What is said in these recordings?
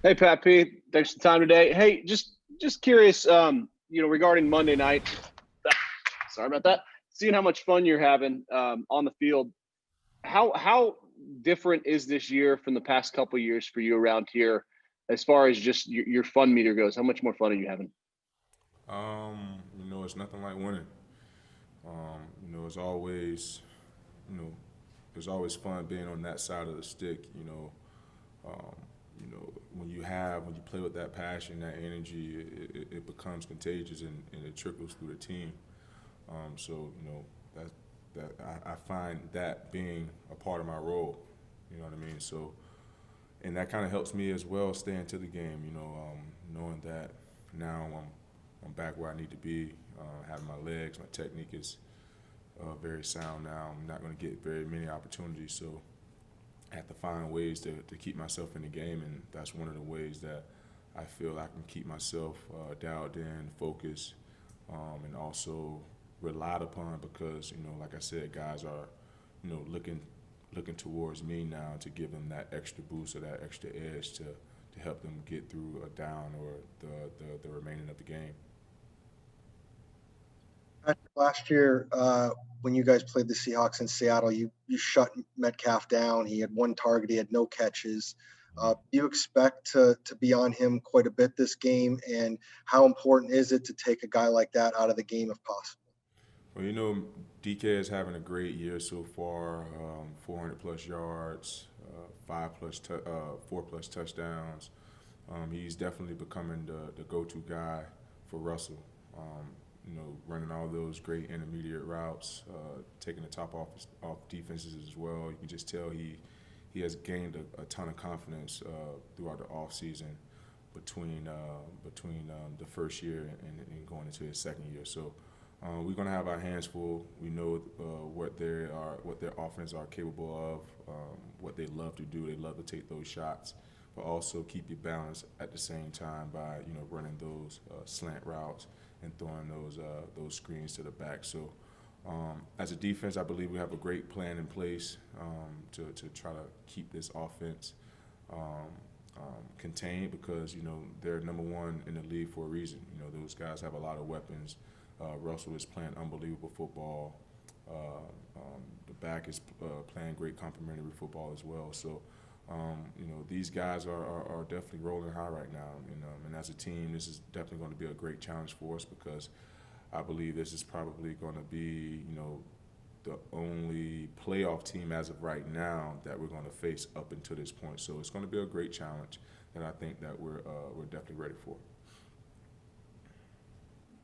Hey, Pat P. Thanks for the time today. Hey, just curious, regarding Monday night. Sorry about that. Seeing how much fun you're having on the field. How different is this year from the past couple of years for you around here, as far as just your fun meter goes? How much more fun are you having? It's nothing like winning. It's always, you know, it's always fun being on that side of the stick. Um, when you play with that passion, that energy, it becomes contagious and it trickles through the team. That I find that being a part of my role. You know what I mean? So, and that kind of helps me as well stay into the game. Knowing that now I'm back where I need to be. Having my legs, my technique is very sound now. I'm not going to get very many opportunities, so I have to find ways to keep myself in the game, and that's one of the ways that I feel I can keep myself dialed in, focused, and also relied upon because like I said, guys are looking towards me now to give them that extra boost or that extra edge to help them get through a down or the remaining of the game. Patrick, last year, when you guys played the Seahawks in Seattle, you shut Metcalf down. He had one target, he had no catches. You expect to be on him quite a bit this game, and how important is it to take a guy like that out of the game if possible? Well, DK is having a great year so far. 400 plus yards, 4 plus touchdowns. He's definitely becoming the go-to guy for Russell. Running all those great intermediate routes, taking the top off defenses as well. You can just tell he has gained a ton of confidence throughout the off season between the first year and going into his second year. So we're going to have our hands full. We know what their offense are capable of, what they love to do. They love to take those shots, but also keep you balanced at the same time by running those slant routes and throwing those screens to the back. So as a defense, I believe we have a great plan in place to try to keep this offense contained because they're number one in the league for a reason. Those guys have a lot of weapons. Russell is playing unbelievable football. The back is playing great complementary football as well. So, these guys are definitely rolling high right now. And as a team, this is definitely going to be a great challenge for us because I believe this is probably going to be, the only playoff team as of right now that we're going to face up until this point. So it's going to be a great challenge that I think that we're definitely ready for.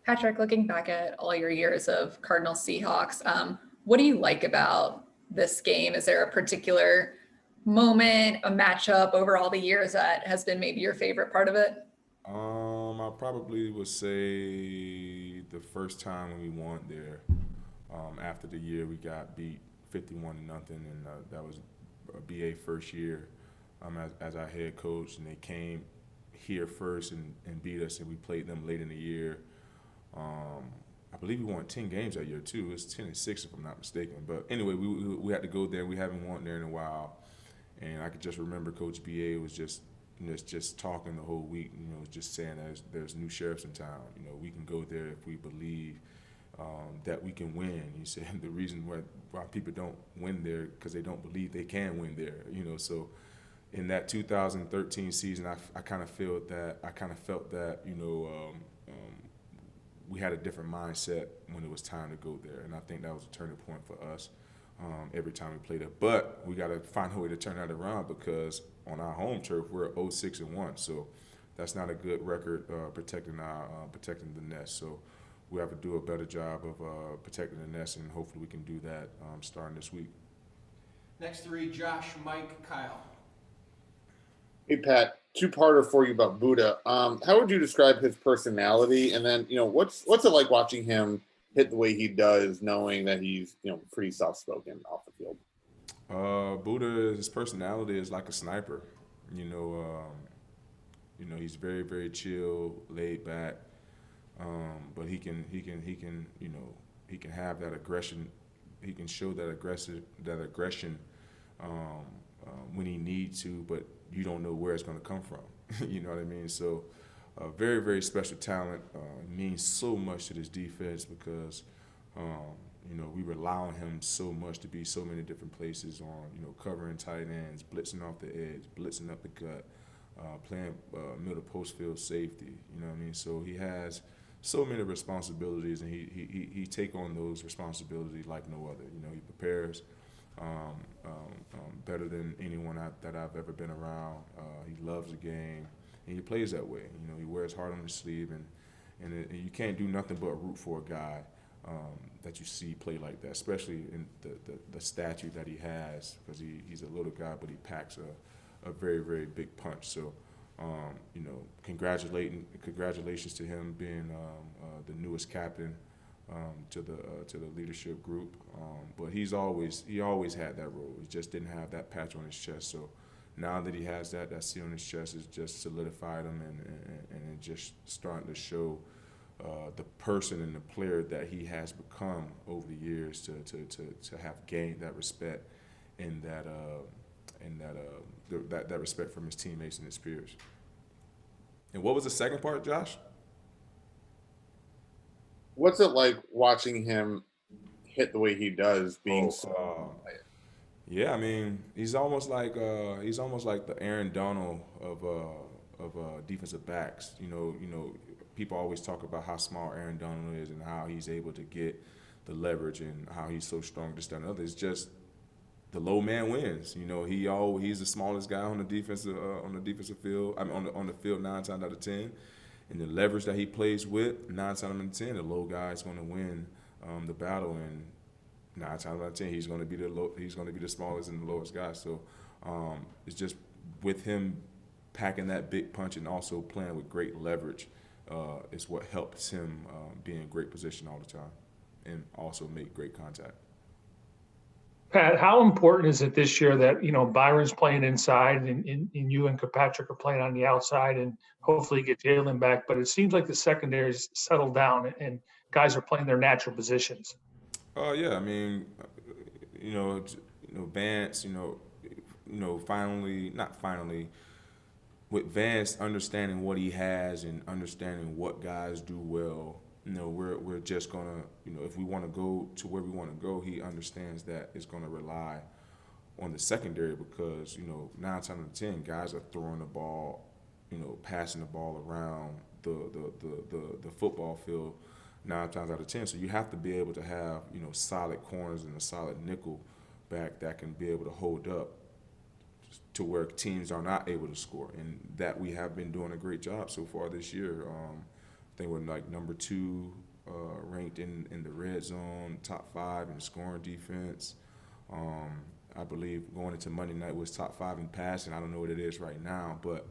Patrick, looking back at all your years of Cardinals Seahawks, what do you like about this game? Is there a particular moment, a matchup over all the years that has been maybe your favorite part of it? I probably would say the first time when we won there, after the year we got beat 51 to nothing, and that was a BA first year as our head coach, and they came here first and beat us, and we played them late in the year. I believe we won 10 games that year too. It was 10-6 if I'm not mistaken. But anyway, we had to go there. We haven't won there in a while, and I could just remember Coach BA was just talking the whole week. Just saying there's new sheriffs in town. We can go there if we believe that we can win. He said the reason why people don't win there because they don't believe they can win there. So in that 2013 season, I kind of felt that we had a different mindset when it was time to go there, and I think that was a turning point for us every time we played it. But we got to find a way to turn that around because on our home turf we're 0-6-1, so that's not a good record protecting the nest. So we have to do a better job of protecting the nest, and hopefully we can do that starting this week. Next three, Josh, Mike, Kyle. Hey Pat, two-parter for you about Budda. How would you describe his personality? And then, what's it like watching him hit the way he does, knowing that he's, pretty soft-spoken off the field? Buddha, his personality is like a sniper. You know, he's very, very chill, laid back, but he can have that aggression. He can show that aggression when he needs to, but you don't know where it's going to come from. You know what I mean? So very, very special talent. Means so much to this defense because, we rely on him so much to be so many different places on, covering tight ends, blitzing off the edge, blitzing up the gut, playing middle post field safety. You know what I mean? So he has so many responsibilities, and he take on those responsibilities like no other. He prepares better than anyone that I've ever been around. He loves the game, and he plays that way. He wears hard on his sleeve, and you can't do nothing but root for a guy that you see play like that, especially in the stature that he has, because he's a little guy, but he packs a very, very big punch. So, congratulations to him being the newest captain to the leadership group. But he always had that role. He just didn't have that patch on his chest. So now that he has that C on his chest has just solidified him and it just starting to show the person and the player that he has become over the years to have gained that respect and that respect from his teammates and his peers. And what was the second part, Josh? What's it like watching him hit the way he does? Yeah, I mean, he's almost like the Aaron Donald of defensive backs. People always talk about how small Aaron Donald is and how he's able to get the leverage and how he's so strong to stand up. It's just the low man wins. He's the smallest guy on the defensive field. I mean, on the field 9 times out of 10, and the leverage that he plays with 9 times out of 10, the low guy is going to win the battle, and 9 times out of 10 he's going to be the smallest and the lowest guy. So it's just with him packing that big punch and also playing with great leverage is what helps him be in great position all the time and also make great contact. Pat, how important is it this year that, Byron's playing inside and you and Patrick are playing on the outside and hopefully get Jalen back, but it seems like the secondary's settled down and guys are playing their natural positions. Yeah, I mean, Vance, finally, with Vance understanding what he has and understanding what guys do well, we're just gonna, if we want to go to where we want to go, he understands that it's gonna rely on the secondary because 9 times out of 10 guys are throwing the ball, passing the ball around the football field 9 times out of 10. So you have to be able to have solid corners and a solid nickel back that can be able to hold up to where teams are not able to score, and that we have been doing a great job so far this year. I think we're like number 2 ranked in the red zone, top 5 in scoring defense. I believe going into Monday night was top 5 in passing. I don't know what it is right now, but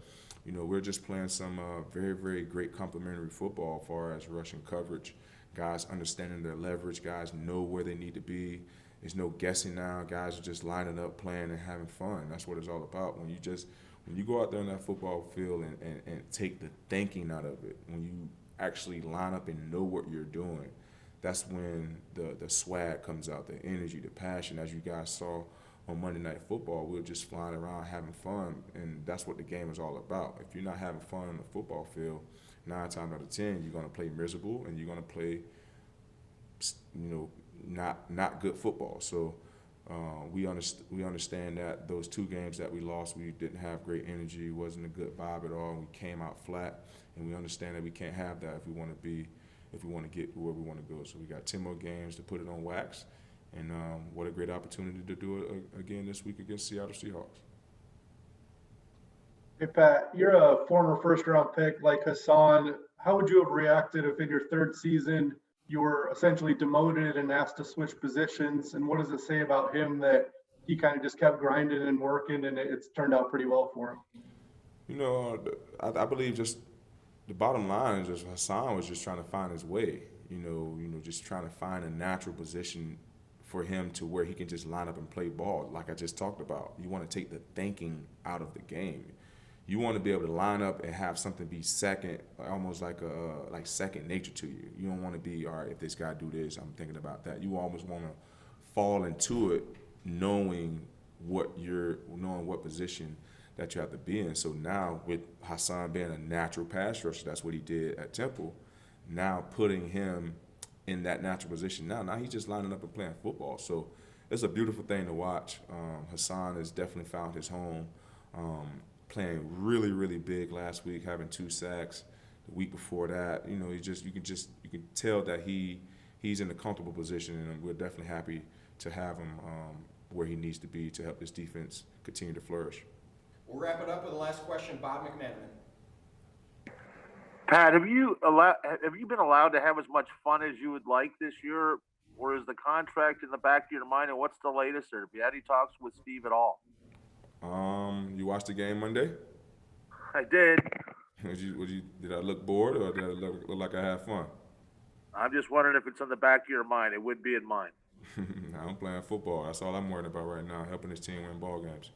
we're just playing some very, very great complementary football as far as rushing coverage. Guys understanding their leverage. Guys know where they need to be. There's no guessing now. Guys are just lining up, playing, and having fun. That's what it's all about. When you go out there in that football field and take the thinking out of it, when you actually line up and know what you're doing, that's when the swag comes out, the energy, the passion. As you guys saw on Monday Night Football, we were just flying around having fun, and that's what the game is all about. If you're not having fun on the football field, 9 times out of 10, you're going to play miserable and you're going to play, not good football. So we understand that those 2 games that we lost, we didn't have great energy, wasn't a good vibe at all, and we came out flat. And we understand that we can't have that if we want to get where we want to go. So we got 10 more games to put it on wax, and what a great opportunity to do it again this week against Seattle Seahawks. Hey, Pat, you're a former first-round pick like Hassan. How would you have reacted if in your 3rd season you were essentially demoted and asked to switch positions? And what does it say about him that he kind of just kept grinding and working and it's turned out pretty well for him? I believe just the bottom line is just Hassan was just trying to find his way, just trying to find a natural position for him to where he can just line up and play ball. Like I just talked about, you want to take the thinking out of the game. You want to be able to line up and have something be second, almost like second nature to you. You don't want to be, all right, if this guy do this, I'm thinking about that. You almost want to fall into it knowing knowing what position that you have to be in. So now with Hassan being a natural pass rusher, that's what he did at Temple. Now putting him in that natural position now he's just lining up and playing football. So it's a beautiful thing to watch. Hassan has definitely found his home. Playing really, really big last week, having 2 sacks. The week before that, you know, you can tell that he's in a comfortable position, and we're definitely happy to have him where he needs to be to help this defense continue to flourish. We'll wrap it up with the last question, Bob McManaman. Pat, have you been allowed to have as much fun as you would like this year, or is the contract in the back of your mind? And what's the latest? Or have you had any talks with Steve at all? You watched the game Monday? I did. Did I look bored, or did I look like I had fun? I'm just wondering if it's on the back of your mind. It would be in mine. I'm playing football. That's all I'm worried about right now, helping this team win ball games.